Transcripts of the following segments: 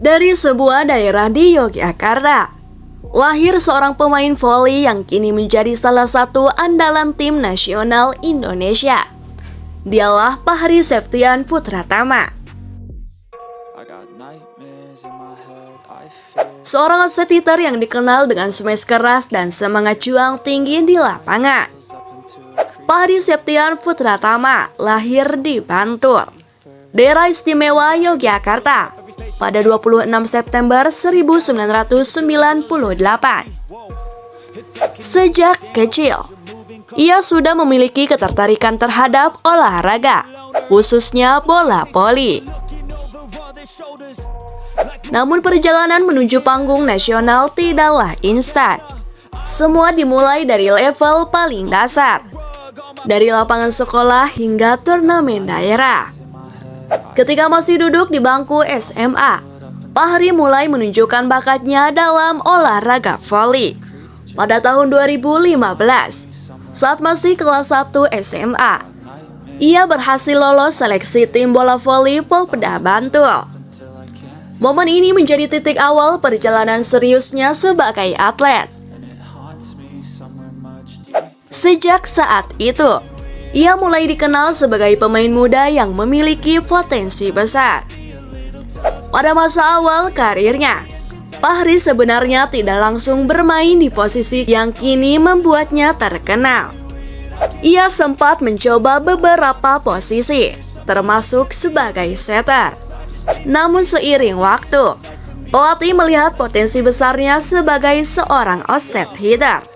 Dari sebuah daerah di Yogyakarta, lahir seorang pemain voli yang kini menjadi salah satu andalan tim nasional Indonesia. Dialah Fahri Septian Putratama. Seorang atlet hitter yang dikenal dengan smash keras dan semangat juang tinggi di lapangan. Fahri Septian Putratama lahir di Bantul, daerah istimewa Yogyakarta, pada 26 September 1998. Sejak kecil, ia sudah memiliki ketertarikan terhadap olahraga, khususnya bola voli. Namun perjalanan menuju panggung nasional tidaklah instan. Semua dimulai dari level paling dasar, dari lapangan sekolah hingga turnamen daerah. Ketika masih duduk di bangku SMA, Fahri mulai menunjukkan bakatnya dalam olahraga voli. Pada tahun 2015, saat masih kelas 1 SMA, ia berhasil lolos seleksi tim bola voli Popda Bantul. Momen ini menjadi titik awal perjalanan seriusnya sebagai atlet. Sejak saat itu, ia mulai dikenal sebagai pemain muda yang memiliki potensi besar. Pada masa awal karirnya, Fahri sebenarnya tidak langsung bermain di posisi yang kini membuatnya terkenal. Ia sempat mencoba beberapa posisi, termasuk sebagai setter. Namun seiring waktu, pelatih melihat potensi besarnya sebagai seorang offset hitter.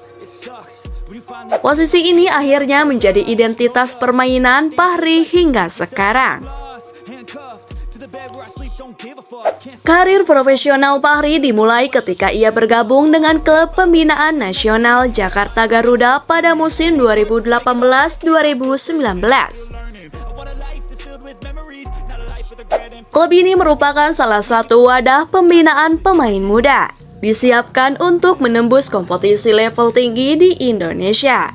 Posisi ini akhirnya menjadi identitas permainan Fahri hingga sekarang. Karir profesional Fahri dimulai ketika ia bergabung dengan klub pembinaan nasional Jakarta Garuda pada musim 2018-2019. Klub ini merupakan salah satu wadah pembinaan pemain muda, disiapkan untuk menembus kompetisi level tinggi di Indonesia.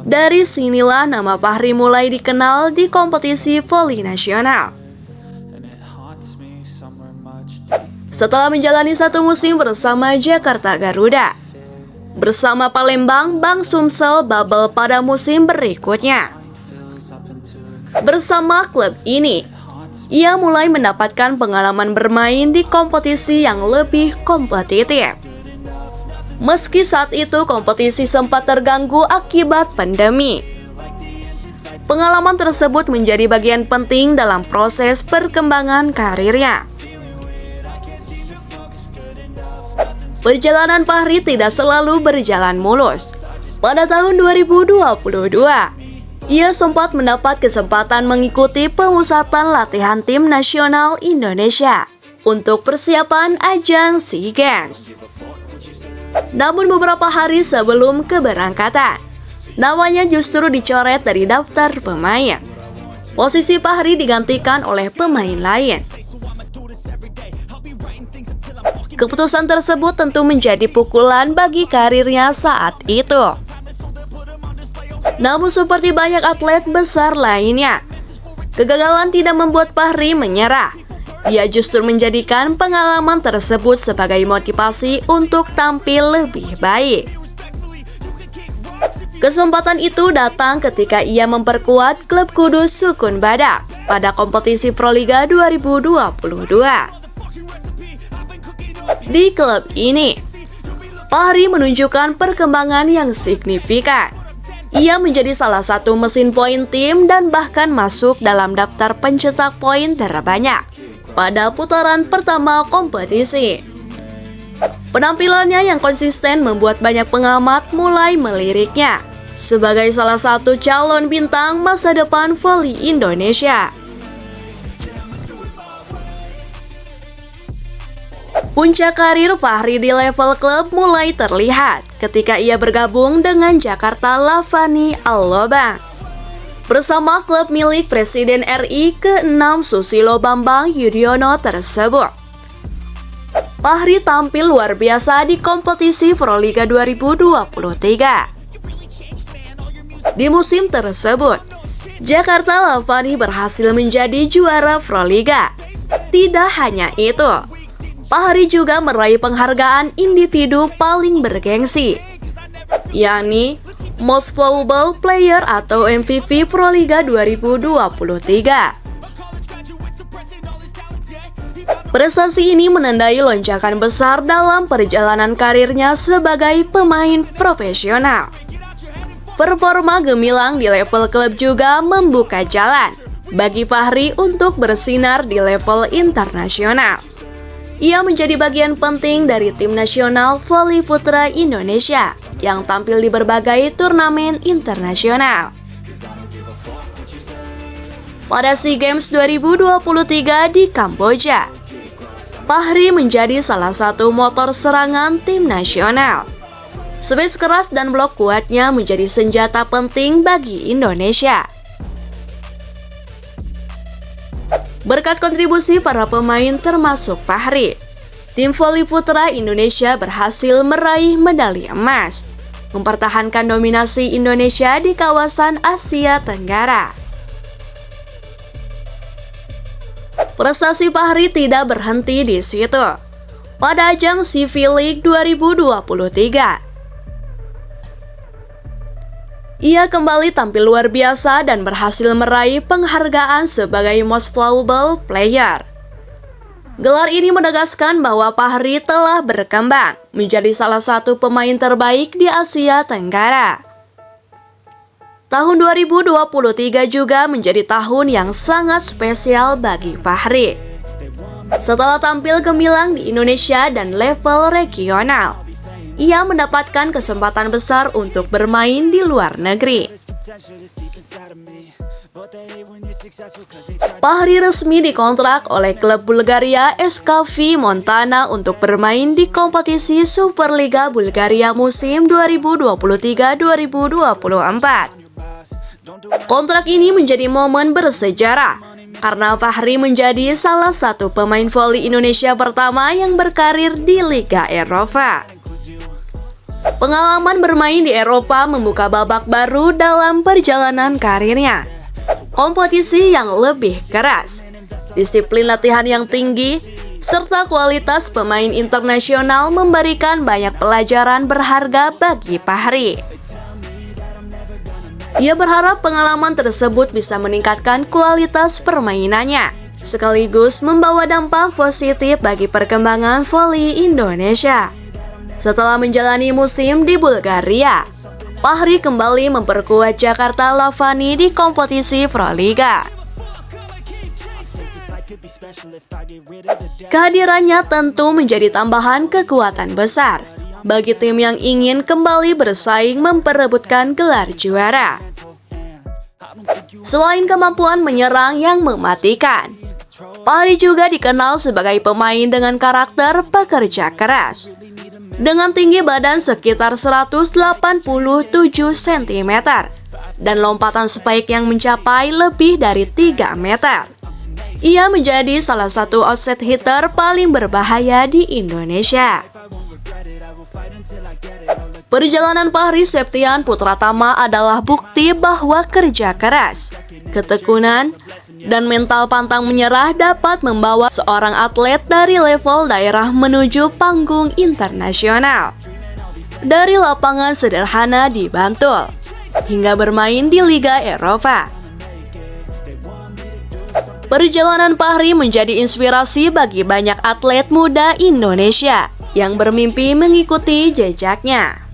Dari sinilah nama Fahri mulai dikenal di kompetisi voli nasional. Setelah menjalani satu musim bersama Jakarta Garuda, bersama Palembang Bang Sumsel Bubble pada musim berikutnya. Bersama klub ini, ia mulai mendapatkan pengalaman bermain di kompetisi yang lebih kompetitif. Meski saat itu kompetisi sempat terganggu akibat pandemi, pengalaman tersebut menjadi bagian penting dalam proses perkembangan karirnya. Perjalanan Fahri tidak selalu berjalan mulus. Pada tahun 2022, ia sempat mendapat kesempatan mengikuti pemusatan latihan tim nasional Indonesia untuk persiapan ajang SEA Games. Namun beberapa hari sebelum keberangkatan, namanya justru dicoret dari daftar pemain. Posisi Fahri digantikan oleh pemain lain. Keputusan tersebut tentu menjadi pukulan bagi karirnya saat itu. Namun seperti banyak atlet besar lainnya, kegagalan tidak membuat Fahri menyerah. Ia justru menjadikan pengalaman tersebut sebagai motivasi untuk tampil lebih baik. Kesempatan itu datang ketika ia memperkuat klub Kudus Sukun Badak pada kompetisi Proliga 2022. Di klub ini, Fahri menunjukkan perkembangan yang signifikan. Ia menjadi salah satu mesin poin tim dan bahkan masuk dalam daftar pencetak poin terbanyak pada putaran pertama kompetisi. Penampilannya yang konsisten membuat banyak pengamat mulai meliriknya sebagai salah satu calon bintang masa depan voli Indonesia. Puncak karir Fahri di level klub mulai terlihat ketika ia bergabung dengan Jakarta Lavani Alloba bersama klub milik Presiden RI ke-6 Susilo Bambang Yudhoyono tersebut. Fahri tampil luar biasa di kompetisi Proliga 2023. Di musim tersebut, Jakarta Lavani berhasil menjadi juara Proliga. Tidak hanya itu, Fahri juga meraih penghargaan individu paling bergengsi, yakni Most Valuable Player atau MVP Proliga 2023. Prestasi ini menandai lonjakan besar dalam perjalanan karirnya sebagai pemain profesional. Performa gemilang di level klub juga membuka jalan bagi Fahri untuk bersinar di level internasional. Ia menjadi bagian penting dari tim nasional voli putra Indonesia yang tampil di berbagai turnamen internasional. Pada SEA Games 2023 di Kamboja, Fahri menjadi salah satu motor serangan tim nasional. Servis keras dan blok kuatnya menjadi senjata penting bagi Indonesia. Berkat kontribusi para pemain termasuk Fahri, tim voli putra Indonesia berhasil meraih medali emas, mempertahankan dominasi Indonesia di kawasan Asia Tenggara. Prestasi Fahri tidak berhenti di situ. Pada ajang CV League 2023, ia kembali tampil luar biasa dan berhasil meraih penghargaan sebagai Most Valuable Player. Gelar ini menegaskan bahwa Fahri telah berkembang menjadi salah satu pemain terbaik di Asia Tenggara. Tahun 2023 juga menjadi tahun yang sangat spesial bagi Fahri. Setelah tampil gemilang di Indonesia dan level regional, ia mendapatkan kesempatan besar untuk bermain di luar negeri. Fahri resmi dikontrak oleh klub Bulgaria SKV Montana untuk bermain di kompetisi Superliga Bulgaria musim 2023-2024. Kontrak ini menjadi momen bersejarah karena Fahri menjadi salah satu pemain voli Indonesia pertama yang berkarir di Liga Eropa. Pengalaman bermain di Eropa membuka babak baru dalam perjalanan karirnya. Kompetisi yang lebih keras, disiplin latihan yang tinggi, serta kualitas pemain internasional memberikan banyak pelajaran berharga bagi Fahri. Ia berharap pengalaman tersebut bisa meningkatkan kualitas permainannya, sekaligus membawa dampak positif bagi perkembangan voli Indonesia. Setelah menjalani musim di Bulgaria, Fahri kembali memperkuat Jakarta Lavani di kompetisi Proliga. Kehadirannya tentu menjadi tambahan kekuatan besar bagi tim yang ingin kembali bersaing memperebutkan gelar juara. Selain kemampuan menyerang yang mematikan, Fahri juga dikenal sebagai pemain dengan karakter pekerja keras. Dengan tinggi badan sekitar 187 cm dan lompatan spike yang mencapai lebih dari 3 meter. Ia menjadi salah satu offset hitter paling berbahaya di Indonesia. Perjalanan Fahri Septian Putratama adalah bukti bahwa kerja keras, ketekunan, dan mental pantang menyerah dapat membawa seorang atlet dari level daerah menuju panggung internasional. Dari lapangan sederhana di Bantul, hingga bermain di Liga Eropa. Perjalanan Fahri menjadi inspirasi bagi banyak atlet muda Indonesia yang bermimpi mengikuti jejaknya.